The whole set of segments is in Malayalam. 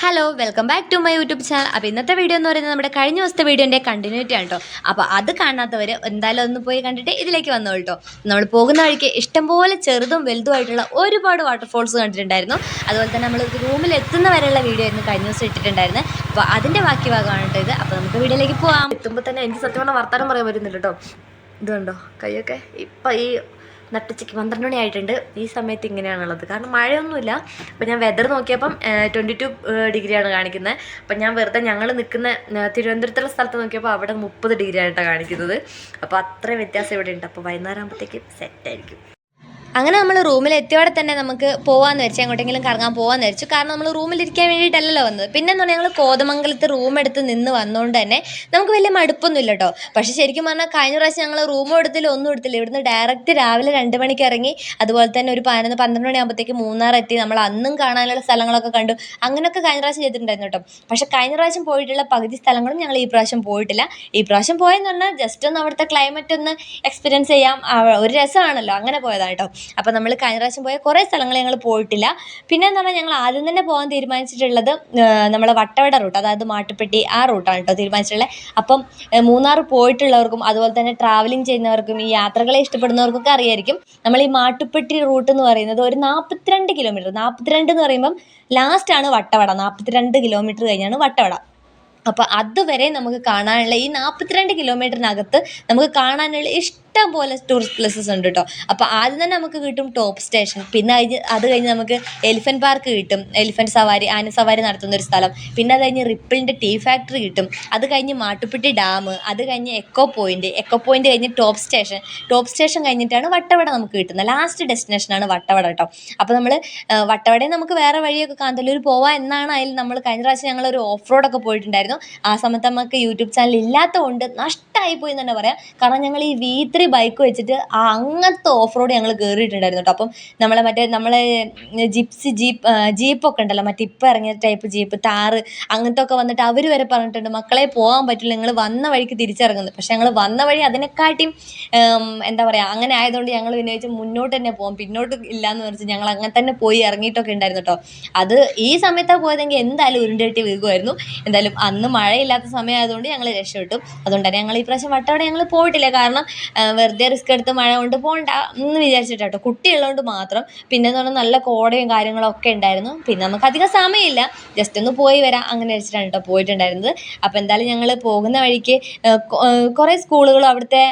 Hello welcome back to my YouTube channel. അപ്പോൾ ഇന്നത്തെ വീഡിയോ എന്ന് പറയുന്നത് നമ്മുടെ കഴിഞ്ഞ ദിവസത്തെ വീഡിയോൻ്റെ കണ്ടിന്യൂറ്റി ആണ് കേട്ടോ. അപ്പോൾ അത് കാണാത്തവർ എന്തായാലും ഒന്ന് പോയി കണ്ടിട്ട് ഇതിലേക്ക് വന്നോളൂ കേട്ടോ. നമ്മൾ പോകുന്ന വഴിക്ക് ഇഷ്ടംപോലെ ചെറുതും വലുതുമായിട്ടുള്ള ഒരുപാട് വാട്ടർഫോൾസ് കണ്ടിട്ടുണ്ടായിരുന്നു. അതുപോലെ തന്നെ നമ്മൾ റൂമിൽ എത്തുന്ന വരെയുള്ള വീഡിയോ ആയിരുന്നു കഴിഞ്ഞ ദിവസം ഇട്ടിട്ടുണ്ടായിരുന്നത്. അപ്പോൾ അതിൻ്റെ ബാക്കി ഭാഗമാണ് കേട്ടോ ഇത്. അപ്പോൾ നമുക്ക് വീഡിയോയിലേക്ക് പോകാം. എത്തുമ്പോൾ തന്നെ എനിക്ക് സത്യമാണ് വർത്താനം പറയാൻ വരുന്നില്ല കേട്ടോ. ഇതുണ്ടോ കൈയൊക്കെ ഇപ്പം ഈ നട്ടുച്ചയ്ക്ക് 12 മണി ആയിട്ടുണ്ട്. ഈ സമയത്ത് ഇങ്ങനെയാണുള്ളത്, കാരണം മഴയൊന്നുമില്ല. അപ്പോൾ ഞാൻ വെതർ നോക്കിയപ്പം 22 ഡിഗ്രിയാണ് കാണിക്കുന്നത്. അപ്പം ഞാൻ വെറുതെ ഞങ്ങൾ നിൽക്കുന്ന തിരുവനന്തപുരത്തുള്ള സ്ഥലത്ത് നോക്കിയപ്പോൾ അവിടെ 30 ഡിഗ്രി ആയിട്ടാണ് കാണിക്കുന്നത്. അപ്പോൾ അത്രയും വ്യത്യാസം ഇവിടെ ഉണ്ട്. അപ്പോൾ വൈകുന്നേരം ആകുമ്പോഴത്തേക്ക് സെറ്റായിരിക്കും. അങ്ങനെ നമ്മൾ റൂമിൽ എത്തിയോടെ തന്നെ നമുക്ക് പോകാമെന്ന് വെച്ചാൽ എങ്ങോട്ടെങ്കിലും കറങ്ങാൻ പോകാമെന്ന് വെച്ചു. കാരണം നമ്മൾ റൂമിലിരിക്കാൻ വേണ്ടിയിട്ടല്ലല്ലോ വന്നത്. പിന്നെ എന്ന് പറഞ്ഞാൽ ഞങ്ങൾ കോതമംഗലത്ത് റൂം എടുത്ത് നിന്ന് വന്നുകൊണ്ട് തന്നെ നമുക്ക് വലിയ മടുപ്പൊന്നുമില്ല കേട്ടോ. പക്ഷേ ശരിക്കും പറഞ്ഞാൽ കഴിഞ്ഞ പ്രാവശ്യം ഞങ്ങൾ റൂമും എടുത്തില്ല ഒന്നും എടുത്തില്ല. ഇവിടുന്ന് ഡയറക്റ്റ് രാവിലെ 2 മണിക്ക് ഇറങ്ങി. അതുപോലെ തന്നെ ഒരു 11-12 മണിയാകുമ്പോഴത്തേക്ക് മൂന്നാർ എത്തി. നമ്മൾ അന്നും കാണാനുള്ള സ്ഥലങ്ങളൊക്കെ കണ്ടു. അങ്ങനെയൊക്കെ കഴിഞ്ഞ പ്രാവശ്യം ചെയ്തിട്ടുണ്ടായിരുന്നു കേട്ടോ. പക്ഷേ കഴിഞ്ഞ പ്രാവശ്യം പോയിട്ടുള്ള പകുതി സ്ഥലങ്ങളും ഞങ്ങൾ ഈ പ്രാവശ്യം പോയിട്ടില്ല. ഈ പ്രാവശ്യം പോയെന്ന് പറഞ്ഞാൽ ജസ്റ്റ് ഒന്ന് അവിടുത്തെ ക്ലൈമറ്റ് ഒന്ന് എക്സ്പീരിയൻസ് ചെയ്യാം, ഒരു രസമാണല്ലോ, അങ്ങനെ പോയതാണ് കേട്ടോ. അപ്പോൾ നമ്മൾ കഴിഞ്ഞ പ്രാവശ്യം പോയ കുറേ സ്ഥലങ്ങൾ ഞങ്ങൾ പോയിട്ടില്ല. പിന്നെ എന്ന് പറഞ്ഞാൽ ഞങ്ങൾ ആദ്യം തന്നെ പോകാൻ തീരുമാനിച്ചിട്ടുള്ളത് നമ്മളെ വട്ടവട റൂട്ട്, അതായത് മാട്ടുപ്പെട്ടി ആ റൂട്ടാണ് കേട്ടോ തീരുമാനിച്ചിട്ടുള്ളത്. അപ്പം മൂന്നാർ പോയിട്ടുള്ളവർക്കും അതുപോലെ തന്നെ ട്രാവലിംഗ് ചെയ്യുന്നവർക്കും ഈ യാത്രകളെ ഇഷ്ടപ്പെടുന്നവർക്കൊക്കെ അറിയായിരിക്കും. നമ്മൾ ഈ മാട്ടുപ്പെട്ടി റൂട്ട് എന്ന് പറയുന്നത് ഒരു 42 കിലോമീറ്റർ, 42 എന്ന് പറയുമ്പം ലാസ്റ്റാണ് വട്ടവട. 42 കിലോമീറ്റർ കഴിഞ്ഞാണ് വട്ടവട. അപ്പോൾ അതുവരെ നമുക്ക് കാണാനുള്ള ഈ 42 കിലോമീറ്ററിനകത്ത് നമുക്ക് കാണാനുള്ള ഇഷ്ടം പോലെ ടൂറിസ്റ്റ് പ്ലേസസ് ഉണ്ട് കേട്ടോ. അപ്പോൾ ആദ്യം തന്നെ നമുക്ക് കിട്ടും ടോപ്പ് സ്റ്റേഷൻ. പിന്നെ അത് കഴിഞ്ഞ് നമുക്ക് എലിഫൻറ്റ് പാർക്ക് കിട്ടും, എലിഫൻറ്റ് സവാരി, ആന സവാരി നടത്തുന്നൊരു സ്ഥലം. പിന്നെ അത് കഴിഞ്ഞ് റിപ്പിളിൻ്റെ ടീ ഫാക്ടറി കിട്ടും. അത് കഴിഞ്ഞ് മാട്ടുപ്പെട്ടി ഡാം, അത് കഴിഞ്ഞ് എക്കോ പോയിൻ്റ് കഴിഞ്ഞ് ടോപ്പ് സ്റ്റേഷൻ കഴിഞ്ഞിട്ടാണ് വട്ടവട നമുക്ക് കിട്ടുന്നത്. ലാസ്റ്റ് ഡെസ്റ്റിനേഷനാണ് വട്ടവട കേട്ടോ. അപ്പോൾ നമ്മൾ വട്ടവടയിൽ നമുക്ക് വേറെ വഴിയൊക്കെ കാന്തല്ലൂർ പോവാം എന്നാണ്. അതിൽ നമ്മൾ കഴിഞ്ഞ പ്രാവശ്യം ഞങ്ങളൊരു ഓഫ് റോഡൊക്കെ പോയിട്ടുണ്ടായിരുന്നു. ആ സമയത്ത് നമുക്ക് യൂട്യൂബ് ചാനൽ ഇല്ലാത്തതുകൊണ്ട് നഷ്ടമായി പോയി എന്ന് തന്നെ പറയാം. കാരണം ഞങ്ങൾ ഈ V3 ബൈക്ക് വെച്ചിട്ട് അങ്ങനത്തെ ഓഫ് റോഡ് ഞങ്ങൾ കയറിയിട്ടുണ്ടായിരുന്നു കേട്ടോ. അപ്പം നമ്മളെ ജീപ്പൊക്കെ ഉണ്ടല്ലോ, മറ്റേ ഇപ്പം ഇറങ്ങിയ ടൈപ്പ് ജീപ്പ്, താറ് അങ്ങനത്തെ ഒക്കെ വന്നിട്ട് അവർ വരെ പറഞ്ഞിട്ടുണ്ട് മക്കളെ പോകാൻ പറ്റില്ല, നിങ്ങൾ വന്ന വഴിക്ക് തിരിച്ചിറങ്ങുന്നത്. പക്ഷെ ഞങ്ങൾ വന്ന വഴി അതിനെക്കാട്ടിയും എന്താ പറയുക, അങ്ങനെ ആയതുകൊണ്ട് ഞങ്ങൾ വിനയിച്ച് മുന്നോട്ട് തന്നെ പോകാം, പിന്നോട്ട് ഇല്ലയെന്ന് പറഞ്ഞ് ഞങ്ങൾ അങ്ങനെ തന്നെ പോയി ഇറങ്ങിയിട്ടൊക്കെ ഉണ്ടായിരുന്നു കേട്ടോ. അത് ഈ സമയത്താണ് പോയതെങ്കിൽ എന്തായാലും ഉരുണ്ടെട്ടി വീകുമായിരുന്നു. എന്തായാലും അന്ന് മഴയില്ലാത്ത സമയമായതുകൊണ്ട് ഞങ്ങൾ രക്ഷപ്പെട്ടു. അതുകൊണ്ട് തന്നെ ഞങ്ങൾ ഈ പ്രാവശ്യം വട്ടവട ഞങ്ങൾ പോയിട്ടില്ല. കാരണം വെറുതെ റിസ്ക് എടുത്ത് മഴ കൊണ്ട് പോകണ്ട എന്ന് വിചാരിച്ചിട്ട് കേട്ടോ, കുട്ടിയുള്ളതുകൊണ്ട് മാത്രം. പിന്നെ എന്ന് പറഞ്ഞാൽ നല്ല കോടയും കാര്യങ്ങളൊക്കെ ഉണ്ടായിരുന്നു. പിന്നെ നമുക്ക് അധികം സമയമില്ല, ജസ്റ്റ് ഒന്ന് പോയി വരാം അങ്ങനെ വെച്ചിട്ടാണ് കേട്ടോ പോയിട്ടുണ്ടായിരുന്നത്. അപ്പോൾ എന്തായാലും ഞങ്ങൾ പോകുന്ന വഴിക്ക് കുറേ സ്കൂളുകളും അവിടുത്തെ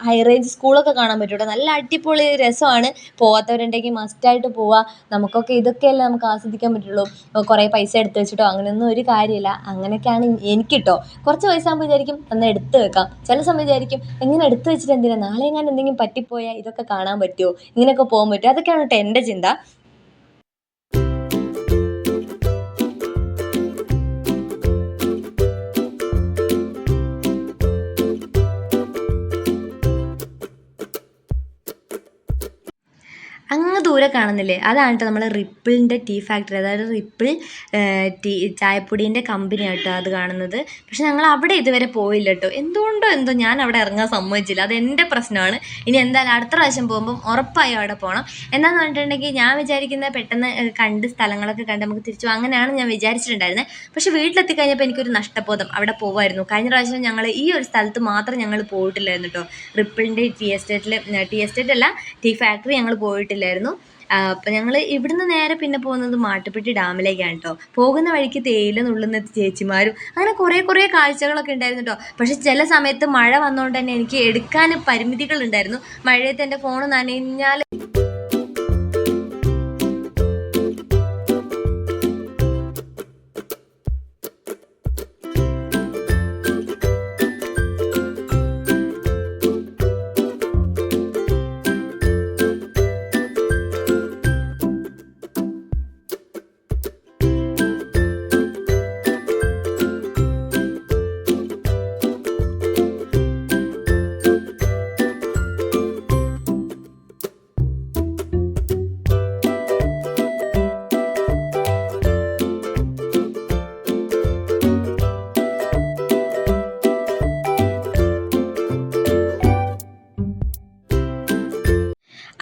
ഹൈ റേഞ്ച് സ്കൂളൊക്കെ കാണാൻ പറ്റും കേട്ടോ. നല്ല അടിപൊളി രസമാണ്. പോകാത്തവരുണ്ടെങ്കിൽ മസ്റ്റായിട്ട് പോവുക. നമുക്കൊക്കെ ഇതൊക്കെയല്ലേ നമുക്ക് ആസ്വദിക്കാൻ പറ്റുള്ളൂ. കുറേ പൈസ എടുത്ത് വെച്ചിട്ടോ അങ്ങനെയൊന്നും ഒരു കാര്യമില്ല. അങ്ങനെയൊക്കെയാണ് എനിക്ക് കേട്ടോ. കുറച്ച് പൈസ ആകുമ്പോൾ വിചാരിക്കും ഒന്ന് എടുത്ത് വെക്കാം, ചില സമയം വിചാരിക്കും എങ്ങനെ എടുത്ത് വെച്ചിട്ട് എന്തിനാ, നാളെ എങ്ങനെ എന്തെങ്കിലും പറ്റിപ്പോയാൽ ഇതൊക്കെ കാണാൻ പറ്റുമോ, ഇങ്ങനെയൊക്കെ പോകാൻ പറ്റുമോ, അതൊക്കെയാണ് കേട്ടോ എൻ്റെ ചിന്ത. അങ്ങ് ദൂരെ കാണുന്നില്ലേ, അതാണ് കേട്ടോ നമ്മൾ റിപ്പിളിൻ്റെ ടീ ഫാക്ടറി, അതായത് റിപ്പിൾ ചായപ്പൊടീൻ്റെ കമ്പനി ആട്ടോ അത് കാണുന്നത്. പക്ഷെ ഞങ്ങൾ അവിടെ ഇതുവരെ പോയില്ല കേട്ടോ. എന്തുകൊണ്ടോ എന്തോ ഞാൻ അവിടെ ഇറങ്ങാൻ സമ്മതിച്ചില്ല. അത് എൻ്റെ പ്രശ്നമാണ്. ഇനി എന്തായാലും അടുത്ത പ്രാവശ്യം പോകുമ്പം ഉറപ്പായും അവിടെ പോകണം. എന്താണെന്ന് പറഞ്ഞിട്ടുണ്ടെങ്കിൽ ഞാൻ വിചാരിക്കുന്നത് പെട്ടെന്ന് കണ്ട് സ്ഥലങ്ങളൊക്കെ കണ്ട് നമുക്ക് തിരിച്ചു പോകാം, അങ്ങനെയാണ് ഞാൻ വിചാരിച്ചിട്ടുണ്ടായിരുന്നത്. പക്ഷെ വീട്ടിലെത്തി കഴിഞ്ഞപ്പോൾ എനിക്കൊരു നഷ്ടബോധം. അവിടെ പോകുമായിരുന്നു. കഴിഞ്ഞ പ്രാവശ്യം ഞങ്ങൾ ഈ ഒരു സ്ഥലത്ത് മാത്രം ഞങ്ങൾ പോയിട്ടില്ലായിരുന്നു കേട്ടോ. റിപ്പിളിൻ്റെ ടീ എസ്റ്റേറ്റ് അല്ല, ടീ ഫാക്ടറി ഞങ്ങൾ പോയിട്ടില്ലായിരുന്നു. അപ്പം ഞങ്ങൾ ഇവിടുന്ന് നേരെ പിന്നെ പോകുന്നത് മാട്ടുപ്പെട്ടി ഡാമിലേക്കാണ് കേട്ടോ. പോകുന്ന വഴിക്ക് തേയില നുള്ളുന്ന ചേച്ചിമാരും അങ്ങനെ കുറേ കാഴ്ചകളൊക്കെ ഉണ്ടായിരുന്നു കേട്ടോ. പക്ഷെ ചില സമയത്ത് മഴ വന്നുകൊണ്ട് തന്നെ എനിക്ക് എടുക്കാൻ പരിമിതികൾ ഉണ്ടായിരുന്നു. മഴയത്ത് എൻ്റെ ഫോൺ നനഞ്ഞാൽ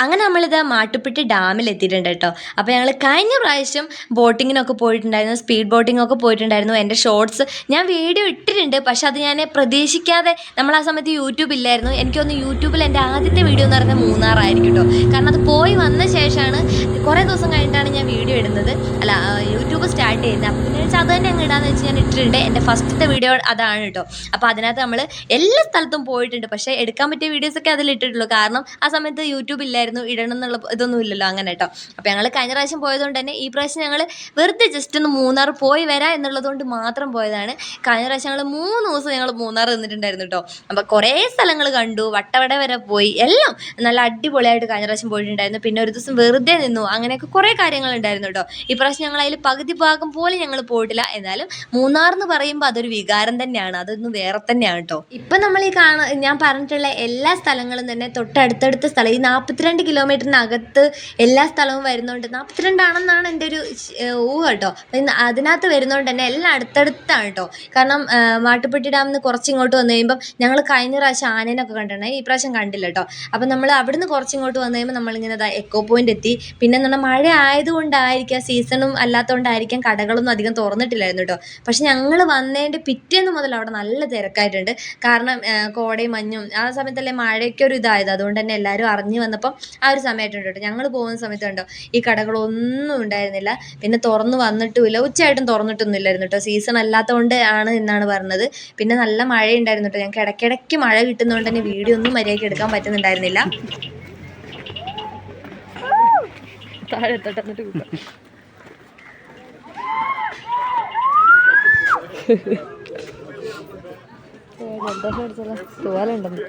അങ്ങനെ നമ്മളിത് മാട്ടുപ്പെട്ടി ഡാമിൽ എത്തിയിട്ടുണ്ട് കേട്ടോ. അപ്പോൾ ഞങ്ങൾ കഴിഞ്ഞ പ്രാവശ്യം ബോട്ടിങ്ങിനൊക്കെ പോയിട്ടുണ്ടായിരുന്നു, സ്പീഡ് ബോട്ടിങ്ങൊക്കെ പോയിട്ടുണ്ടായിരുന്നു. എൻ്റെ ഷോർട്സ് ഞാൻ വീഡിയോ ഇട്ടിട്ടുണ്ട്, പക്ഷെ അത് ഞാൻ പ്രതീക്ഷിക്കാതെ, നമ്മൾ ആ സമയത്ത് യൂട്യൂബ് ഇല്ലായിരുന്നു. എനിക്കൊന്ന് യൂട്യൂബിൽ എൻ്റെ ആദ്യത്തെ വീഡിയോ എന്ന് പറയുന്നത് മൂന്നാറായിരിക്കും കേട്ടോ. കാരണം അത് പോയി വന്ന ശേഷമാണ്, കുറേ ദിവസം കഴിഞ്ഞിട്ടാണ് ഞാൻ വീഡിയോ ഇടുന്നത്, അല്ല യൂട്യൂബ് സ്റ്റാർട്ട് ചെയ്യുന്നത്. അപ്പോൾ പിന്നെ വെച്ചാൽ അത് തന്നെ അങ്ങ് ഇടാന്ന് വെച്ച് ഞാൻ ഇട്ടിട്ടുണ്ട്. എൻ്റെ ഫസ്റ്റത്തെ വീഡിയോ അതാണ് കേട്ടോ. അപ്പോൾ അതിനകത്ത് നമ്മൾ എല്ലാ സ്ഥലത്തും പോയിട്ടുണ്ട്, പക്ഷേ എടുക്കാൻ പറ്റിയ വീഡിയോസൊക്കെ അതിൽ ഇട്ടിട്ടുള്ളൂ. കാരണം ആ സമയത്ത് യൂട്യൂബ് ഇല്ലായിരുന്നു, ഇടണം എന്നുള്ള ഇതൊന്നും ഇല്ലല്ലോ അങ്ങനെ കേട്ടോ. അപ്പോൾ ഞങ്ങൾ കഴിഞ്ഞ പ്രാവശ്യം പോയതുകൊണ്ട് തന്നെ ഈ പ്രാവശ്യം ഞങ്ങൾ വെറുതെ ജസ്റ്റ് ഒന്ന് മൂന്നാർ പോയി വരാം എന്നുള്ളതുകൊണ്ട് മാത്രം പോയതാണ്. കഴിഞ്ഞ പ്രാവശ്യം ഞങ്ങൾ 3 ദിവസം ഞങ്ങൾ മൂന്നാർ നിന്നിട്ടുണ്ടായിരുന്നു കേട്ടോ. അപ്പോൾ കുറേ സ്ഥലങ്ങൾ കണ്ടു, വട്ടവട വരെ പോയി, എല്ലാം നല്ല അടിപൊളിയായിട്ട് കഴിഞ്ഞ പ്രാവശ്യം പോയിട്ടുണ്ടായിരുന്നു. പിന്നെ ഒരു ദിവസം വെറുതെ നിന്നു, അങ്ങനെയൊക്കെ കുറേ കാര്യങ്ങളുണ്ടായിരുന്നു കേട്ടോ. ഈ പ്രാവശ്യം ഞങ്ങൾ അതിൽ പകുതി ഭാഗം പോലും ഞങ്ങൾ പോയിട്ടില്ല. എന്നാലും മൂന്നാർ എന്ന് പറയുമ്പോൾ അതൊരു വികാരം തന്നെയാണ്, അതൊന്നും വേറെ തന്നെയാണ് കേട്ടോ. ഇപ്പം നമ്മൾ ഈ ഞാൻ പറഞ്ഞിട്ടുള്ള എല്ലാ സ്ഥലങ്ങളും തന്നെ തൊട്ടടുത്തടുത്ത സ്ഥലം, ഈ 42 കിലോമീറ്ററിനകത്ത് എല്ലാ സ്ഥലവും വരുന്നുണ്ട്. 42 ആണെന്നാണ് എൻ്റെ ഒരു ഊഹ കേട്ടോ. അതിനകത്ത് വരുന്നതുകൊണ്ട് തന്നെ എല്ലാം അടുത്തടുത്താണ് കേട്ടോ. കാരണം മാട്ടുപ്പെട്ടി ഡാമിൽ നിന്ന് കുറച്ചിങ്ങോട്ട് വന്നു കഴിയുമ്പം ഞങ്ങൾ കഴിഞ്ഞ പ്രാവശ്യം ആനേനൊക്കെ കണ്ടിട്ടുണ്ടായി, ഈ പ്രാവശ്യം കണ്ടില്ല കേട്ടോ. അപ്പം നമ്മൾ അവിടുന്ന് കുറച്ചിങ്ങോട്ട് വന്നു കഴിയുമ്പോൾ നമ്മളിങ്ങനെ എക്കോ പോയിൻ്റ് എത്തി. പിന്നെ എന്ന് പറഞ്ഞാൽ മഴ ആയതുകൊണ്ടായിരിക്കാം, സീസണും അല്ലാത്തതുകൊണ്ടായിരിക്കാം കടകളൊന്നും അധികം തുറന്നിട്ടില്ലായിരുന്നു കേട്ടോ. പക്ഷെ ഞങ്ങൾ വന്നതിൻ്റെ പിറ്റേന്ന് മുതൽ അവിടെ നല്ല തിരക്കായിട്ടുണ്ട്. കാരണം കോടയും മഞ്ഞും ആ സമയത്തല്ലേ മഴയ്ക്ക് ഒരു ഇതായത്, അതുകൊണ്ട് തന്നെ എല്ലാവരും അറിഞ്ഞു വന്നപ്പം ആ ഒരു സമയമായിട്ടുണ്ട് കേട്ടോ. ഞങ്ങൾ പോകുന്ന സമയത്ത് കണ്ടോ ഈ കടകളൊന്നും ഉണ്ടായിരുന്നില്ല. പിന്നെ തുറന്നു വന്നിട്ടുമില്ല, ഉച്ചയായിട്ടും തുറന്നിട്ടൊന്നും ഇല്ലായിരുന്നു കേട്ടോ. സീസൺ അല്ലാത്തതുകൊണ്ട് ആണ് എന്നാണ് പറഞ്ഞത്. പിന്നെ നല്ല മഴ ഉണ്ടായിരുന്നു കേട്ടോ. ഞങ്ങൾക്ക് ഇടയ്ക്കിടയ്ക്ക് മഴ കിട്ടുന്നതുകൊണ്ട് തന്നെ വീഡിയോ ഒന്നും മര്യാദയ്ക്ക് എടുക്കാൻ പറ്റുന്നുണ്ടായിരുന്നില്ല. താഴെ തട്ടുന്നിട്ട് കൂട്ടാം. ജലദോഷം അടിച്ചല്ലോ, തൂവാലുണ്ടെന്ന്.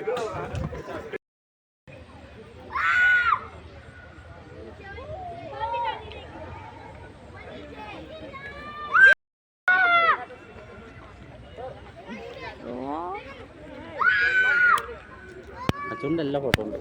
അച്ഛൻ്റെ എല്ലാ ഫോട്ടോ ഉണ്ട്.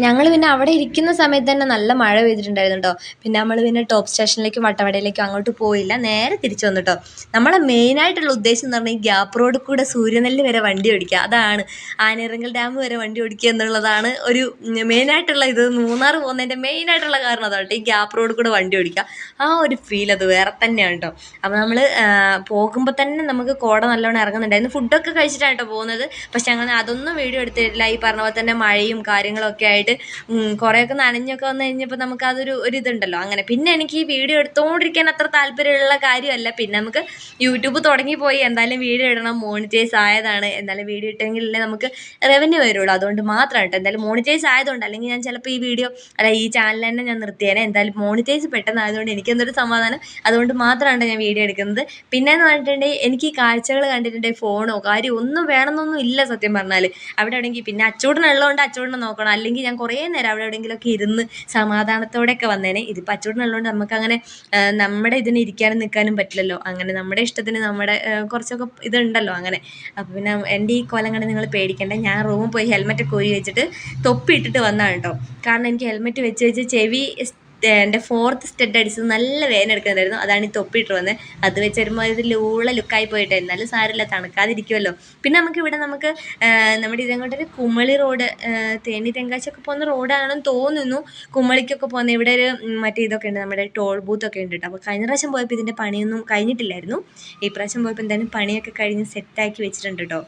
ഞങ്ങൾ പിന്നെ അവിടെ ഇരിക്കുന്ന സമയത്ത് തന്നെ നല്ല മഴ പെയ്തിട്ടുണ്ടായിരുന്നു കേട്ടോ. പിന്നെ നമ്മൾ പിന്നെ ടോപ്പ് സ്റ്റേഷനിലേക്കും വട്ടവടയിലേക്കും അങ്ങോട്ട് പോയില്ല, നേരെ തിരിച്ചു വന്നു കേട്ടോ. നമ്മളെ മെയിനായിട്ടുള്ള ഉദ്ദേശം എന്ന് പറഞ്ഞാൽ ഈ ഗ്യാപ്പ് റോഡിൽ കൂടെ സൂര്യനെല്ല് വരെ വണ്ടി ഓടിക്കുക, അതാണ് ആനയിറങ്കൽ ഡാം വരെ വണ്ടി ഓടിക്കുക എന്നുള്ളതാണ് ഒരു മെയിനായിട്ടുള്ള ഇത്. മൂന്നാർ പോകുന്നതിൻ്റെ മെയിനായിട്ടുള്ള കാരണം അതാണ് കേട്ടോ, ഈ ഗ്യാപ്പ് റോഡിൽ കൂടെ വണ്ടി ഓടിക്കുക. ആ ഒരു ഫീൽ അത് വേറെ തന്നെയാണ് കേട്ടോ. അപ്പോൾ നമ്മൾ പോകുമ്പോൾ തന്നെ നമുക്ക് കോട നല്ലോണം ഇറങ്ങുന്നുണ്ടായിരുന്നു. ഫുഡൊക്കെ കഴിച്ചിട്ടാണ് കേട്ടോ പോകുന്നത്. പക്ഷെ അങ്ങനെ അതൊന്നും വീഡിയോ എടുത്തിട്ടില്ല. ഈ പറഞ്ഞ പോലെ തന്നെ മഴയും കാര്യങ്ങളൊക്കെ ആയിട്ട് കുറേയൊക്കെ നനഞ്ഞൊക്കെ വന്നു കഴിഞ്ഞപ്പോൾ നമുക്ക് അതൊരു ഇതുണ്ടല്ലോ അങ്ങനെ. പിന്നെ എനിക്ക് ഈ വീഡിയോ എടുത്തുകൊണ്ടിരിക്കാൻ അത്ര താല്പര്യമുള്ള കാര്യമല്ല. പിന്നെ നമുക്ക് യൂട്യൂബ് തുടങ്ങിപ്പോയി, എന്തായാലും വീഡിയോ ഇടണം, മോണിറ്റൈസ് ആയതാണ്, എന്തായാലും വീഡിയോ ഇട്ടെങ്കിലല്ലേ നമുക്ക് റവന്യൂ വരുള്ളൂ. അതുകൊണ്ട് മാത്രമാണ് കേട്ടോ. എന്തായാലും മോണിറ്റൈസ് ആയതുകൊണ്ട്, അല്ലെങ്കിൽ ഞാൻ ചിലപ്പോൾ ഈ വീഡിയോ ഈ ചാനൽ തന്നെ ഞാൻ നിർത്തിയേനെ. എന്തായാലും മോണിറ്റൈസ് പെട്ടെന്നായതുകൊണ്ട് എനിക്കെന്തൊരു സമാധാനം, അതുകൊണ്ട് മാത്രമാണ് ഞാൻ വീഡിയോ എടുക്കുന്നത്. പിന്നെയെന്ന് പറഞ്ഞിട്ടുണ്ടെങ്കിൽ എനിക്ക് ഈ കാഴ്ചകൾ കണ്ടിട്ടുണ്ടെങ്കിൽ ഫോണോ കാര്യം ഒന്നും വേണമെന്നൊന്നും ഇല്ല സത്യം പറഞ്ഞാൽ. അവിടെ എവിടെയെങ്കിൽ പിന്നെ അച്ചൂടനുള്ളതുകൊണ്ട് അച്ചൂടനെ നോക്കണം, അല്ലെങ്കിൽ ഞാൻ കുറേ നേരം അവിടെ എവിടെയെങ്കിലുമൊക്കെ ഇരുന്ന് സമാധാനത്തോടെയൊക്കെ വന്നേനെ. ഇതിപ്പോൾ അച്ചൂടനുള്ളതുകൊണ്ട് നമുക്കങ്ങനെ നമ്മുടെ ഇതിന് ഇരിക്കാനും നിൽക്കാനും പറ്റില്ലല്ലോ. അങ്ങനെ നമ്മുടെ ഇഷ്ടത്തിന് നമ്മുടെ കുറച്ചൊക്കെ ഇതുണ്ടല്ലോ അങ്ങനെ. അപ്പോൾ പിന്നെ എൻ്റെ ഈ കോലം കണ്ട് നിങ്ങൾ പേടിക്കേണ്ട. ഞാൻ റൂമിൽ പോയി ഹെൽമെറ്റൊക്കെ ഊരി വെച്ചിട്ട് തൊപ്പി ഇട്ടിട്ട് വന്നതാണ് കേട്ടോ. കാരണം എനിക്ക് ഹെൽമെറ്റ് വെച്ച് ചെവി എൻ്റെ 4th സ്റ്റഡ് അടിച്ചത് നല്ല വേദന എടുക്കുന്നുണ്ടായിരുന്നു. അതാണ് ഈ തൊപ്പിയിട്ട് വന്നത്. അത് വെച്ച് വരുമ്പോൾ ഇത് ലുക്കായി പോയിട്ട്, എന്നാലും സാരമില്ല, തണുക്കാതിരിക്കുമല്ലോ. പിന്നെ നമുക്ക് നമ്മുടെ ഇതങ്ങോട്ടൊരു കുമളി റോഡ്, തേനി തെങ്കാശൊക്കെ പോകുന്ന റോഡാണെന്ന് തോന്നുന്നു. കുമളിക്കൊക്കെ പോകുന്ന ഇവിടെ ഒരു മറ്റേ ഇതൊക്കെ ഉണ്ട്, നമ്മുടെ ടോൾ ബൂത്തൊക്കെ ഉണ്ട് കേട്ടോ. അപ്പോൾ കഴിഞ്ഞ പ്രാവശ്യം പോയപ്പോൾ ഇതിൻ്റെ പണിയൊന്നും കഴിഞ്ഞിട്ടില്ലായിരുന്നു. ഈ പ്രാവശ്യം പോയപ്പോൾ എന്തായാലും പണിയൊക്കെ കഴിഞ്ഞ് സെറ്റാക്കി വെച്ചിട്ടുണ്ട് കേട്ടോ.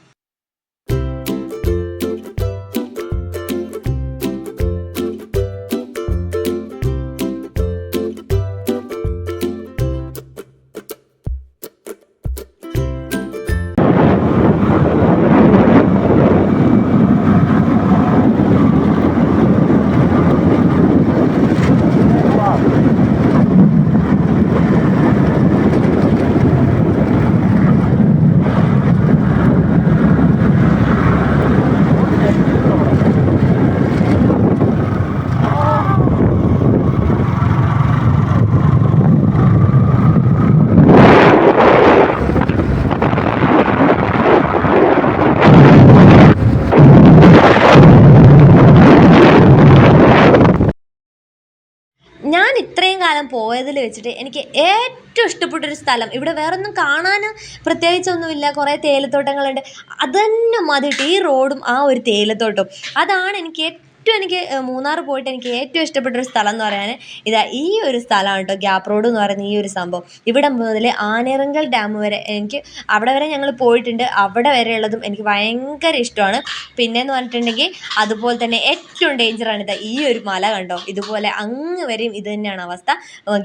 പോയതിൽ വെച്ചിട്ട് എനിക്ക് ഏറ്റവും ഇഷ്ടപ്പെട്ടൊരു സ്ഥലം, ഇവിടെ വേറൊന്നും കാണാൻ പ്രത്യേകിച്ചൊന്നുമില്ല, കുറേ തേയിലത്തോട്ടങ്ങളുണ്ട്, അതന്നെ മതിയിട്ട് ഈ റോഡും ആ ഒരു തേയിലത്തോട്ടവും. അതാണ് എനിക്ക് മൂന്നാർ പോയിട്ട് എനിക്ക് ഏറ്റവും ഇഷ്ടപ്പെട്ടൊരു സ്ഥലം എന്ന് പറയാൻ ഇതാ ഈ ഒരു സ്ഥലമാണ് കേട്ടോ, ഗ്യാപ്പ് റോഡ് എന്ന് പറയുന്ന ഈ ഒരു സംഭവം. ഇവിടെ മുതൽ ആനേറങ്കൽ ഡാം വരെ എനിക്ക് അവിടെ വരെ ഞങ്ങൾ പോയിട്ടുണ്ട്, അവിടെ വരെ ഉള്ളതും എനിക്ക് ഭയങ്കര ഇഷ്ടമാണ്. പിന്നെയെന്ന് പറഞ്ഞിട്ടുണ്ടെങ്കിൽ അതുപോലെ തന്നെ ഏറ്റവും ഡേഞ്ചറാണ് ഇതാ ഈ ഒരു മല കണ്ടോ, ഇതുപോലെ അങ്ങ് വരെയും ഇത് തന്നെയാണ് അവസ്ഥ.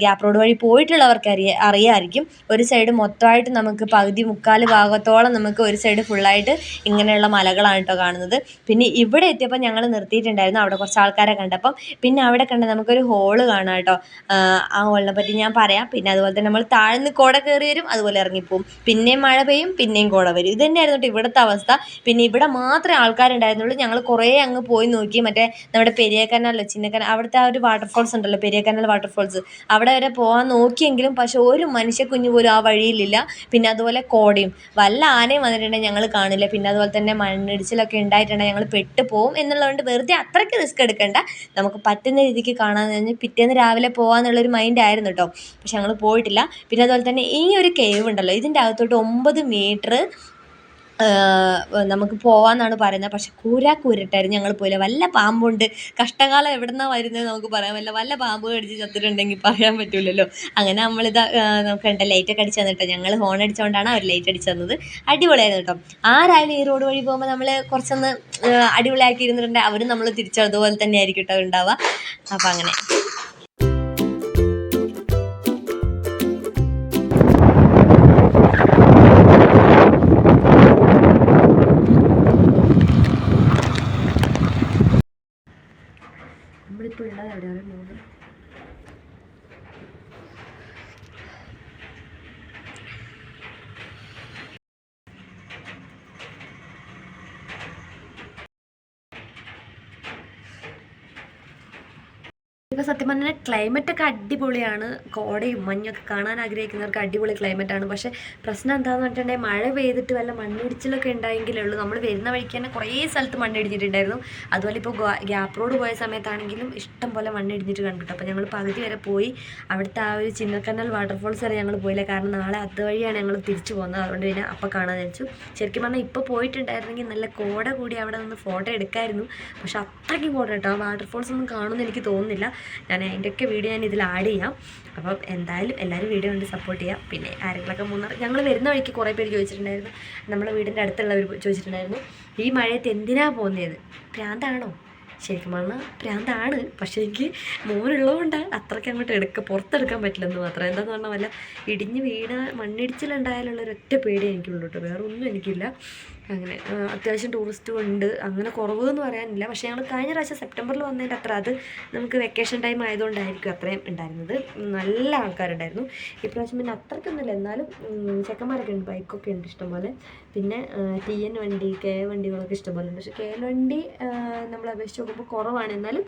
ഗ്യാപ്പ് റോഡ് വഴി പോയിട്ടുള്ളവർക്ക് അറിയാമായിരിക്കും, ഒരു സൈഡ് മൊത്തമായിട്ട് നമുക്ക് പകുതി മുക്കാൽ ഭാഗത്തോളം നമുക്ക് ഒരു സൈഡ് ഫുള്ളായിട്ട് ഇങ്ങനെയുള്ള മലകളാണ് കേട്ടോ കാണുന്നത്. പിന്നെ ഇവിടെ എത്തിയപ്പോൾ ഞങ്ങൾ നിർത്തിയിട്ടുണ്ടായിരുന്നു, അവിടെ കുറച്ച് ആൾക്കാരെ കണ്ടപ്പം. പിന്നെ അവിടെ കണ്ട നമുക്കൊരു ഹോള് കാണാം കേട്ടോ, ആ ഹോളിനെ പറ്റി ഞാൻ പറയാം. പിന്നെ അതുപോലെ തന്നെ നമ്മൾ താഴ്ന്ന് കോട കയറി വരും, അതുപോലെ ഇറങ്ങിപ്പോവും, പിന്നെയും മഴ പെയ്യും, പിന്നെയും കോട വരും. ഇത് തന്നെയായിരുന്നു കേട്ടോ ഇവിടുത്തെ അവസ്ഥ. പിന്നെ ഇവിടെ മാത്രമേ ആൾക്കാരുണ്ടായിരുന്നുള്ളൂ. ഞങ്ങൾ കുറേ അങ്ങ് പോയി നോക്കി, മറ്റേ നമ്മുടെ പെരിയക്കനാലോ ചിന്നക്കനാൽ അവിടുത്തെ ആ ഒരു വാട്ടർഫോൾസ് ഉണ്ടല്ലോ, പെരിയക്കനാൽ വാട്ടർഫോൾസ്, അവിടെ വരെ പോകാൻ നോക്കിയെങ്കിലും പക്ഷെ ഒരു മനുഷ്യക്കുഞ്ഞ് പോലും ആ വഴിയിലില്ല. പിന്നെ അതുപോലെ കോടയും വല്ല ആനയും വന്നിട്ടുണ്ടെങ്കിൽ ഞങ്ങൾ കാണില്ല. പിന്നെ അതുപോലെ തന്നെ മണ്ണിടിച്ചിലൊക്കെ ഉണ്ടായിട്ടുണ്ടെങ്കിൽ ഞങ്ങൾ പെട്ടുപോകും എന്നുള്ളതുകൊണ്ട് വെറുതെ അത്രയ്ക്ക് റിസ്ക് എടുക്കണ്ട, നമുക്ക് പറ്റുന്ന രീതിക്ക് കാണാമെന്ന് പറഞ്ഞ് പിറ്റേന്ന് രാവിലെ പോകാമെന്നുള്ളൊരു മൈൻഡായിരുന്നു കേട്ടോ. പക്ഷെ ഞങ്ങൾ പോയിട്ടില്ല. പിന്നെ അതുപോലെ തന്നെ ഈ ഒരു കേവ് ഉണ്ടല്ലോ, ഇതിൻ്റെ അകത്തോട്ട് 9 മീറ്റർ നമുക്ക് പോവാന്നാണ് പറയുന്നത്. പക്ഷെ കൂരിട്ടായിരുന്നു, ഞങ്ങൾ പോയില്ല. വല്ല പാമ്പുണ്ട്, കഷ്ടകാലം എവിടെ നിന്നാണ് വരുന്നത് നമുക്ക് പറയാൻ പറ്റില്ല, വല്ല പാമ്പ് കടിച്ച് ചത്തിട്ടുണ്ടെങ്കിൽ പറയാൻ പറ്റില്ലല്ലോ. അങ്ങനെ നമ്മളിതാ നമുക്ക് ഉണ്ട് ലൈറ്റൊക്കെ അടിച്ച് തന്നിട്ടോ, ഞങ്ങൾ ഹോൺ അടിച്ചുകൊണ്ടാണ് അവർ ലൈറ്റ് അടിച്ച് തന്നത്. അടിപൊളിയായിരുന്നു കേട്ടോ. ആരായാലും ഈ റോഡ് വഴി പോകുമ്പോൾ നമ്മൾ കുറച്ചൊന്ന് അടിപൊളിയാക്കി ഇരുന്നിട്ടുണ്ടെങ്കിൽ അവരും നമ്മൾ തിരിച്ചതുപോലെ തന്നെ ആയിരിക്കും കേട്ടോ ഉണ്ടാവുക. അപ്പം അങ്ങനെ നമ്മളിപ്പോൾ ഉള്ളത് എവിടെയാണ്? ഇപ്പോൾ സത്യം പറഞ്ഞാൽ ക്ലൈമറ്റൊക്കെ അടിപൊളിയാണ്, കോടയും മഞ്ഞൊക്കെ കാണാൻ ആഗ്രഹിക്കുന്നവർക്ക് അടിപൊളി ക്ലൈമറ്റാണ്. പക്ഷേ പ്രശ്നം എന്താണെന്ന് പറഞ്ഞിട്ടുണ്ടെങ്കിൽ മഴ പെയ്തിട്ട് വല്ല മണ്ണിടിച്ചിലൊക്കെ ഉണ്ടായെങ്കിലേ ഉള്ളൂ. നമ്മൾ വരുന്ന വഴിക്ക് തന്നെ കുറേ സ്ഥലത്ത് മണ്ണിടിഞ്ഞിട്ടുണ്ടായിരുന്നു. അതുപോലെ ഇപ്പോൾ ഗ്യാപ്പ് റോഡ് പോയ സമയത്താണെങ്കിലും ഇഷ്ടം പോലെ മണ്ണിടിഞ്ഞിട്ട് കണ്ടിട്ടു. അപ്പോൾ ഞങ്ങൾ പകുതി വരെ പോയി, അവിടുത്തെ ആ ഒരു ചിന്നക്കനാൽ വാട്ടർഫോൾസ് വരെ ഞങ്ങൾ പോയില്ല, കാരണം നാളെ അതുവഴിയാണ് ഞങ്ങൾ തിരിച്ചു പോകുന്നത്. അതുകൊണ്ട് പിന്നെ അപ്പോൾ കാണാൻ വെച്ചു. ശരിക്കും പറഞ്ഞാൽ ഇപ്പോൾ പോയിട്ടുണ്ടായിരുന്നെങ്കിൽ നല്ല കോട കൂടി അവിടെ നിന്ന് ഫോട്ടോ എടുക്കായിരുന്നു. പക്ഷെ അത്രയ്ക്കും കോട കേട്ടോ, ആ വാട്ടർഫോൾസ് ഒന്നും കാണുമെന്ന് എനിക്ക് തോന്നുന്നില്ല. ഞാൻ അതിൻ്റെയൊക്കെ വീഡിയോ ഞാൻ ഇതിൽ ആഡ് ചെയ്യാം. അപ്പം എന്തായാലും എല്ലാവരും വീഡിയോ കണ്ട് സപ്പോർട്ട് ചെയ്യാം. പിന്നെ ആരെങ്കിലുമൊക്കെ മൂന്നാർ ഞങ്ങൾ വരുന്ന വഴിക്ക് കുറേ പേര് ചോദിച്ചിട്ടുണ്ടായിരുന്നു, നമ്മുടെ വീടിൻ്റെ അടുത്തുള്ളവർ ചോദിച്ചിട്ടുണ്ടായിരുന്നു, ഈ മഴയത്ത് എന്തിനാണ് പോകുന്നത്, ഭ്രാന്താണോ? ശരിക്കും പറഞ്ഞാൽ ഭ്രാന്താണ്. പക്ഷേ എനിക്ക് മോനുള്ളതുകൊണ്ട് അത്രയ്ക്ക് അങ്ങോട്ട് പുറത്തെടുക്കാൻ പറ്റില്ലെന്ന് മാത്രം. എന്താണെന്ന് പറഞ്ഞാൽ വല്ല ഇടിഞ്ഞ് വീണ് മണ്ണിടിച്ചിലുണ്ടായാലുള്ളൊരൊറ്റ പേടി എനിക്കുള്ളൂ കേട്ടോ, വേറെ ഒന്നും എനിക്കില്ല. അങ്ങനെ അത്യാവശ്യം ടൂറിസ്റ്റും ഉണ്ട്, അങ്ങനെ കുറവെന്ന് പറയാനില്ല. പക്ഷേ ഞങ്ങൾ കഴിഞ്ഞ പ്രാവശ്യം സെപ്റ്റംബറിൽ വന്നതിൻ്റെ അത്ര, അത് നമുക്ക് വെക്കേഷൻ ടൈം ആയതുകൊണ്ടായിരിക്കും അത്രയും ഉണ്ടായിരുന്നത്, നല്ല ആൾക്കാരുണ്ടായിരുന്നു. ഇപ്രാവശ്യം പിന്നെ അത്രയ്ക്കൊന്നുമില്ല, എന്നാലും ചെക്കന്മാരൊക്കെ ഉണ്ട്, ബൈക്കൊക്കെ ഉണ്ട് ഇഷ്ടംപോലെ. പിന്നെ TN വണ്ടി, KA വണ്ടികളൊക്കെ ഇഷ്ടംപോലെ ഉണ്ട്. പക്ഷേ KL വണ്ടി നമ്മൾ അപേക്ഷിച്ച് നോക്കുമ്പോൾ കുറവാണ്, എന്നാലും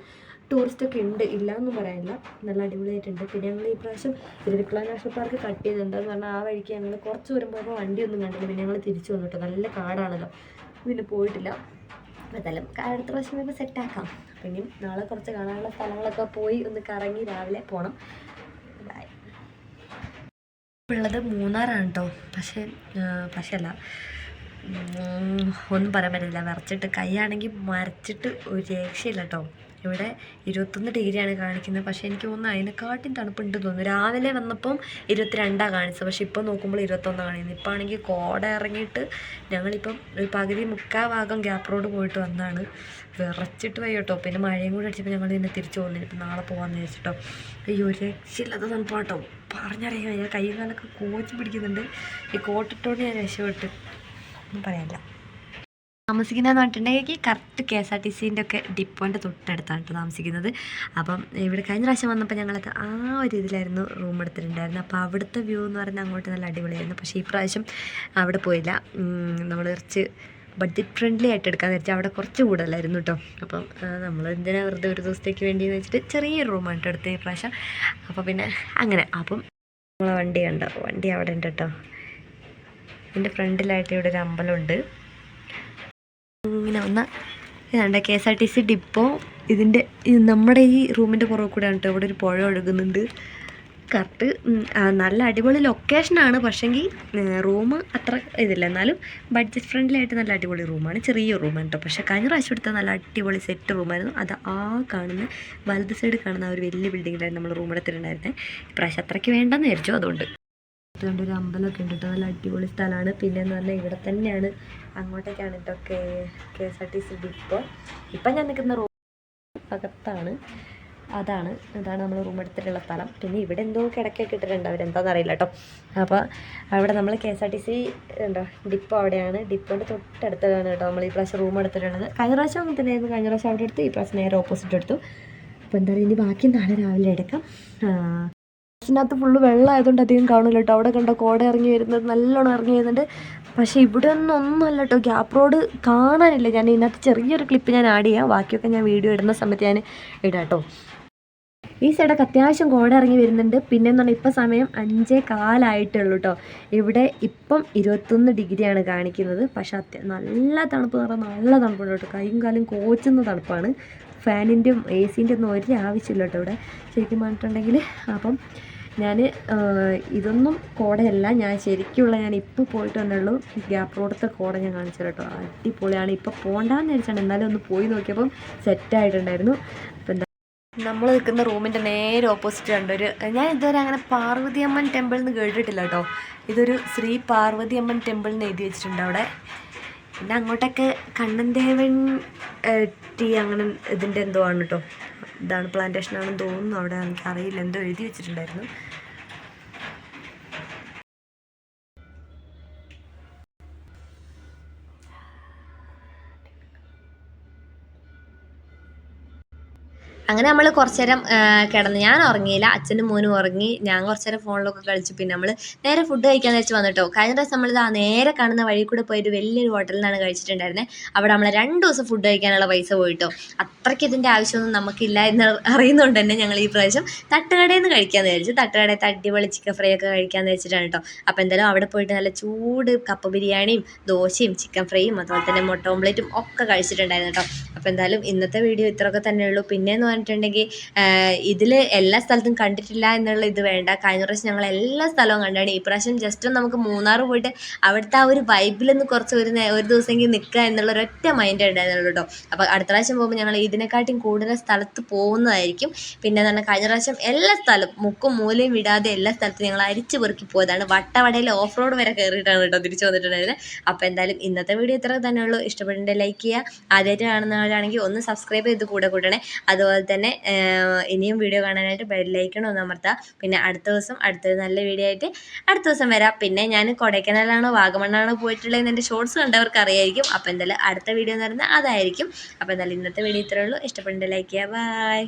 ടൂറിസ്റ്റൊക്കെ ഉണ്ട്, ഇല്ല എന്നും പറയാനില്ല, നല്ല അടിപൊളിയായിട്ടുണ്ട്. പിന്നെ ഞങ്ങൾ ഈ പ്രാവശ്യം ഇരവിക്കുളം നാഷണൽ പാർക്ക് കട്ട് ചെയ്തിട്ടുണ്ടെന്ന് പറഞ്ഞാൽ ആ വഴിക്ക് ഞങ്ങൾ കുറച്ച് വരുമ്പോൾ വണ്ടിയൊന്നും കണ്ടില്ല. പിന്നെ ഞങ്ങൾ തിരിച്ചു വന്നിട്ട്, നല്ല കാടാണല്ലോ, പിന്നെ പോയിട്ടില്ല. എന്തായാലും അടുത്ത പ്രാവശ്യം ഇപ്പോൾ സെറ്റാക്കാം. പിന്നെയും നാളെ കുറച്ച് കാണാനുള്ള സ്ഥലങ്ങളൊക്കെ പോയി ഒന്ന് കറങ്ങി രാവിലെ പോകണം. ബൈ. ഉള്ളത് മൂന്നാറാണ് കേട്ടോ. പക്ഷേ അല്ല, ഒന്നും പറയാൻ പറ്റില്ല, വിറച്ചിട്ട് കൈയാണെങ്കിൽ മരച്ചിട്ട് ഒരു രക്ഷയില്ല കേട്ടോ. ഇവിടെ 21 ഡിഗ്രിയാണ് കാണിക്കുന്നത്, പക്ഷേ എനിക്ക് തോന്നുന്നു അതിനെക്കാട്ടും തണുപ്പുണ്ട് തോന്നുന്നു. രാവിലെ വന്നപ്പം 22 കാണിച്ചത്, പക്ഷേ ഇപ്പോൾ നോക്കുമ്പോൾ 21 കാണിക്കുന്നത്. ഇപ്പോൾ ആണെങ്കിൽ കോട ഇറങ്ങിയിട്ട് ഞങ്ങളിപ്പം ഒരു പകുതി മുക്കാൽ ഭാഗം ഗ്യാപ്പ് റോഡ് പോയിട്ട് വന്നതാണ്, വിറച്ചിട്ട് പോയി കേട്ടോ. പിന്നെ മഴയും കൂടി അടിച്ചപ്പോൾ ഞങ്ങൾ പിന്നെ തിരിച്ചു പോകുന്നില്ല, ഇപ്പം നാളെ പോകാമെന്ന് വിചാരിച്ചിട്ടോ. അയ്യോ രക്ഷയില്ലാത്ത തണുപ്പാട്ടോ, പറഞ്ഞറിയാം, ഞാൻ കൈ കാലൊക്കെ കോച്ച് പിടിക്കുന്നുണ്ട്. ഈ കോട്ടിട്ടോണ്ട് ഞാൻ രക്ഷപ്പെട്ട് ഒന്നും പറയാനില്ല. താമസിക്കുന്നതെന്ന് പറഞ്ഞിട്ടുണ്ടെങ്കിൽ കറക്റ്റ് KSRTCൻ്റെ ഒക്കെ ഡിപ്പോൻ്റെ തൊട്ടടുത്താണ് കേട്ടോ താമസിക്കുന്നത്. അപ്പം ഇവിടെ കഴിഞ്ഞ പ്രാവശ്യം വന്നപ്പോൾ ഞങ്ങളൊക്കെ ആ ഒരു ഇതിലായിരുന്നു റൂം എടുത്തിട്ടുണ്ടായിരുന്നു. അപ്പോൾ അവിടുത്തെ വ്യൂ എന്ന് പറയുന്നത് അങ്ങോട്ട് നല്ല അടിപൊളിയായിരുന്നു. പക്ഷേ ഈ പ്രാവശ്യം അവിടെ പോയില്ല, നമ്മൾ കുറച്ച് ബഡ്ജറ്റ് ഫ്രണ്ട്ലി ആയിട്ട് എടുക്കാമെന്ന് വെച്ചാൽ അവിടെ കുറച്ച് കൂടുതലായിരുന്നു കേട്ടോ. അപ്പം നമ്മൾ എന്തിനാ വെറുതെ ഒരു ദിവസത്തേക്ക് വേണ്ടിയെന്ന് വെച്ചിട്ട് ചെറിയൊരു റൂമാണ് കേട്ടോ എടുത്തത് ഈ പ്രാവശ്യം. അപ്പോൾ പിന്നെ അങ്ങനെ, അപ്പം നമ്മളെ വണ്ടി കണ്ടോ, വണ്ടി അവിടെ ഉണ്ട് കേട്ടോ. ഇതിൻ്റെ ഫ്രണ്ടിലായിട്ട് ഇവിടെ ഒരു അമ്പലമുണ്ട്. ഇങ്ങനെ വന്ന ഇതാണ്ട് KSRTC ഡിപ്പോ, ഇതിൻ്റെ നമ്മുടെ ഈ റൂമിൻ്റെ പുറകെ കൂടെയാണ് കേട്ടോ. ഇവിടെ ഒരു പുഴ ഒഴുകുന്നുണ്ട്, കറക്റ്റ് നല്ല അടിപൊളി ലൊക്കേഷനാണ്. പക്ഷേങ്കിൽ റൂം അത്ര ഇതില്ല, എന്നാലും ബഡ്ജറ്റ് ഫ്രണ്ട്ലി ആയിട്ട് നല്ല അടിപൊളി റൂമാണ്. ചെറിയ റൂമാണ് കേട്ടോ. പക്ഷേ കഴിഞ്ഞ പ്രാവശ്യം എടുത്ത നല്ല അടിപൊളി സെറ്റ് റൂമായിരുന്നു. അത് കാണുന്ന വലത് സൈഡ് കാണുന്ന ഒരു വലിയ ബിൽഡിങ്ങിലായിരുന്നു നമ്മൾ റൂം എടുത്തിട്ടുണ്ടായിരുന്നത്. ഇപ്രാവശ്യം അത്രയ്ക്ക് വേണ്ടെന്ന് വിചാരിച്ചു. അതുകൊണ്ട് ഒരു അമ്പലമൊക്കെ ഉണ്ട് കേട്ടോ. നല്ല അടിപൊളി സ്ഥലമാണ്. പിന്നെ എന്ന് പറഞ്ഞാൽ ഇവിടെ തന്നെയാണ്, അങ്ങോട്ടേക്കാണ് കേട്ടോ KSRTC ഡിപ്പോ. ഇപ്പം ഞാൻ നിൽക്കുന്ന റൂം അകത്താണ്. അതാണ് നമ്മൾ റൂം എടുത്തിട്ടുള്ള സ്ഥലം. പിന്നെ ഇവിടെ എന്തോ കിടക്കൊക്കെ ഇട്ടിട്ടുണ്ട്, അവരെന്താണെന്ന് അറിയില്ല കേട്ടോ. അപ്പോൾ അവിടെ നമ്മൾ KSRTC ഉണ്ടോ ഡിപ്പോ, അവിടെയാണ്. ഡിപ്പോൻ്റെ തൊട്ടടുത്താണ് കേട്ടോ നമ്മൾ ഈ പ്രാവശ്യം റൂം എടുത്തിട്ടുള്ളത്. കഴിഞ്ഞ പ്രാവശ്യം അങ്ങനെ തന്നെയായിരുന്നു. കഴിഞ്ഞ പ്രാവശ്യം അവിടെ എടുത്ത്, ഈ പ്രാവശ്യം നേരെ ഓപ്പോസിറ്റ് എടുത്തു. അപ്പോൾ എന്തായാലും ഇനി ബാക്കി നാളെ രാവിലെ എടുക്കാം. ബസ്സിനകത്ത് ഫുള്ള് വെള്ളമായതുകൊണ്ട് അധികം കാണില്ല കേട്ടോ. അവിടെ കണ്ടോ കോട ഇറങ്ങി വരുന്നത്, നല്ലോണം ഇറങ്ങി വരുന്നുണ്ട്. പക്ഷേ ഇവിടെ ഒന്നല്ല കേട്ടോ, ഗ്യാപ്പ് റോഡ് കാണാനില്ല. ഞാൻ ഇതിനകത്ത് ചെറിയൊരു ക്ലിപ്പ് ഞാൻ ആഡ് ചെയ്യാം, ബാക്കിയൊക്കെ ഞാൻ വീഡിയോ ഇടുന്ന സമയത്ത് ഞാൻ ഇടാം കേട്ടോ. ഈ സൈഡൊക്കെ അത്യാവശ്യം കോട ഇറങ്ങി വരുന്നുണ്ട്. പിന്നെ എന്ന് പറഞ്ഞാൽ ഇപ്പം സമയം 5:15 കേട്ടോ. ഇവിടെ ഇപ്പം 21 ഡിഗ്രിയാണ് കാണിക്കുന്നത്. പക്ഷേ നല്ല തണുപ്പ് എന്ന് പറഞ്ഞാൽ നല്ല തണുപ്പുണ്ട് കേട്ടോ. കൈയും കാലും കോച്ചുന്ന തണുപ്പാണ്. ഫാനിൻ്റെയും AC-ൻ്റെ ഒന്നും ഒരു ആവശ്യമില്ല കേട്ടോ ഇവിടെ ശരിക്കും പറഞ്ഞിട്ടുണ്ടെങ്കിൽ. അപ്പം ഞാൻ ഇതൊന്നും കോടയല്ല, ഞാൻ ശരിക്കുള്ള ഞാൻ ഇപ്പോൾ പോയിട്ട് വന്നുള്ളൂ. ഗ്യാപ്പ് റോഡത്തെ കോട ഞാൻ കാണിച്ചു കേട്ടോ. അടിപൊളിയാണ്. ഇപ്പോൾ പോകണ്ടെന്ന് വിചാരിച്ചാണ്, എന്നാലും ഒന്ന് പോയി നോക്കിയപ്പം സെറ്റായിട്ടുണ്ടായിരുന്നു. അപ്പം എന്താ നമ്മൾ നിൽക്കുന്ന റൂമിൻ്റെ നേരെ ഓപ്പോസിറ്റ് കണ്ടൊരു, ഞാൻ ഇതുവരെ അങ്ങനെ പാർവതിയമ്മൻ ടെമ്പിൾ എന്ന് കേട്ടിട്ടില്ല കേട്ടോ. ഇതൊരു ശ്രീ പാർവതിയമ്മൻ ടെമ്പിൾ എന്ന് എഴുതി വെച്ചിട്ടുണ്ട് അവിടെ. പിന്നെ അങ്ങോട്ടൊക്കെ കണ്ണൻദേവൻ ടീ അങ്ങനെ ഇതിൻ്റെ എന്തോ ആണ് കേട്ടോ. ഇതാണ് പ്ലാന്റേഷനാണെന്ന് തോന്നുന്നു. അവിടെ എനിക്കറിയില്ല, എന്തോ എഴുതി വെച്ചിട്ടുണ്ടായിരുന്നു. അങ്ങനെ നമ്മൾ കുറച്ച് നേരം കിടന്ന്, ഞാൻ ഉറങ്ങിയില്ല, അച്ഛനും മോനും ഉറങ്ങി. ഞാൻ കുറച്ച് നേരം ഫോണിലൊക്കെ കളിച്ചു. പിന്നെ നമ്മൾ നേരെ ഫുഡ് കഴിക്കാൻ വെച്ച് വന്നിട്ടോ. കഴിഞ്ഞ ദിവസം നമ്മളിത് നേരെ കാണുന്ന വഴി കൂടെ പോയിട്ട് വലിയൊരു ഹോട്ടലിലാണ് കഴിച്ചിട്ടുണ്ടായിരുന്നത്. അവിടെ നമ്മൾ 2 ദിവസം ഫുഡ് കഴിക്കാനുള്ള പൈസ പോയിട്ടോ. അത്രയ്ക്ക് ഇതിൻ്റെ ആവശ്യമൊന്നും നമുക്കില്ല എന്ന് അറിയുന്നതുകൊണ്ട് തന്നെ ഞങ്ങൾ ഈ പ്രാവശ്യം തട്ടുകടയിൽ നിന്ന് കഴിക്കാമെന്ന് വിചാരിച്ചു. തട്ടുകടയിൽ അടിപൊളി ചിക്കൻ ഫ്രൈ ഒക്കെ കഴിക്കാമെന്ന് വെച്ചിട്ടാണ് കേട്ടോ. അപ്പോൾ എന്തായാലും അവിടെ പോയിട്ട് നല്ല ചൂട് കപ്പ ബിരിയാണിയും ദോശയും ചിക്കൻ ഫ്രൈയും അതുപോലെ തന്നെ മുട്ട ഓംപ്ലേറ്റും ഒക്കെ കഴിച്ചിട്ടുണ്ടായിരുന്നു കേട്ടോ. അപ്പോൾ എന്തായാലും ഇന്നത്തെ വീഡിയോ ഇത്രയൊക്കെ തന്നെയുള്ളൂ. പിന്നെയെന്ന് പറഞ്ഞിട്ടുണ്ടെങ്കിൽ ഇതിൽ എല്ലാ സ്ഥലത്തും കണ്ടിട്ടില്ല എന്നുള്ള ഇത് വേണ്ട. കഴിഞ്ഞ പ്രാവശ്യം ഞങ്ങൾ എല്ലാ സ്ഥലവും കണ്ടാണ്. ഈ പ്രാവശ്യം ജസ്റ്റ് നമുക്ക് മൂന്നാർ പോയിട്ട് അവിടുത്തെ ആ ഒരു വൈബിലൊന്ന് കുറച്ച് ഒരു ദിവസമെങ്കിൽ നിൽക്കുക എന്നുള്ള ഒരൊറ്റ മൈൻഡ് ഉണ്ടായിരുന്നുള്ളൂ കേട്ടോ. അപ്പോൾ അടുത്ത പ്രാവശ്യം പോകുമ്പോൾ ഞങ്ങൾ ഇതിനെക്കാട്ടിയും കൂടുതൽ സ്ഥലത്ത് പോകുന്നതായിരിക്കും. പിന്നെ എന്ന് പറഞ്ഞാൽ കഴിഞ്ഞ പ്രാവശ്യം എല്ലാ സ്ഥലവും മുക്കും മൂലയും വിടാതെ എല്ലാ സ്ഥലത്തും ഞങ്ങൾ അരിച്ചു പെറുക്കി പോയതാണ്. വട്ടവടയിൽ ഓഫ് റോഡ് വരെ കയറിയിട്ടാണ് കേട്ടോ തിരിച്ചു വന്നിട്ടുണ്ടായിരുന്നത്. അപ്പോൾ എന്തായാലും ഇന്നത്തെ വീഡിയോ ഇത്ര തന്നെയുള്ളൂ. ഇഷ്ടപ്പെട്ടിട്ടുണ്ടെങ്കിൽ ലൈക്ക് ചെയ്യുക. ആദ്യമായിട്ട് കാണുന്നവരാണെങ്കിൽ ഒന്ന് സബ്സ്ക്രൈബ് ചെയ്ത് കൂട്ടണേ. അതുപോലെ തന്നെ ഇനിയും വീഡിയോ കാണാനായിട്ട് ബെല്ലൈക്കൺ ഒന്ന് അമർത്തുക. പിന്നെ അടുത്തൊരു നല്ല വീഡിയോ ആയിട്ട് അടുത്ത ദിവസം വരാം. പിന്നെ ഞാൻ കൊടൈക്കനാലാണോ വാഗമണ്ണാണോ പോയിട്ടുള്ളതെന്ന് എൻ്റെ ഷോർട്സ് കണ്ടവർക്ക് അറിയായിരിക്കും. അപ്പോൾ എന്തായാലും അടുത്ത വീഡിയോ എന്ന് പറയുന്നത് അതായിരിക്കും. അപ്പോൾ എന്തായാലും ഇന്നത്തെ വീഡിയോ ഇത്രയേ ഉള്ളൂ. ഇഷ്ടപ്പെട്ടിട്ടുണ്ടെങ്കിൽ ലൈക്ക് ചെയ്യുക. ബൈ.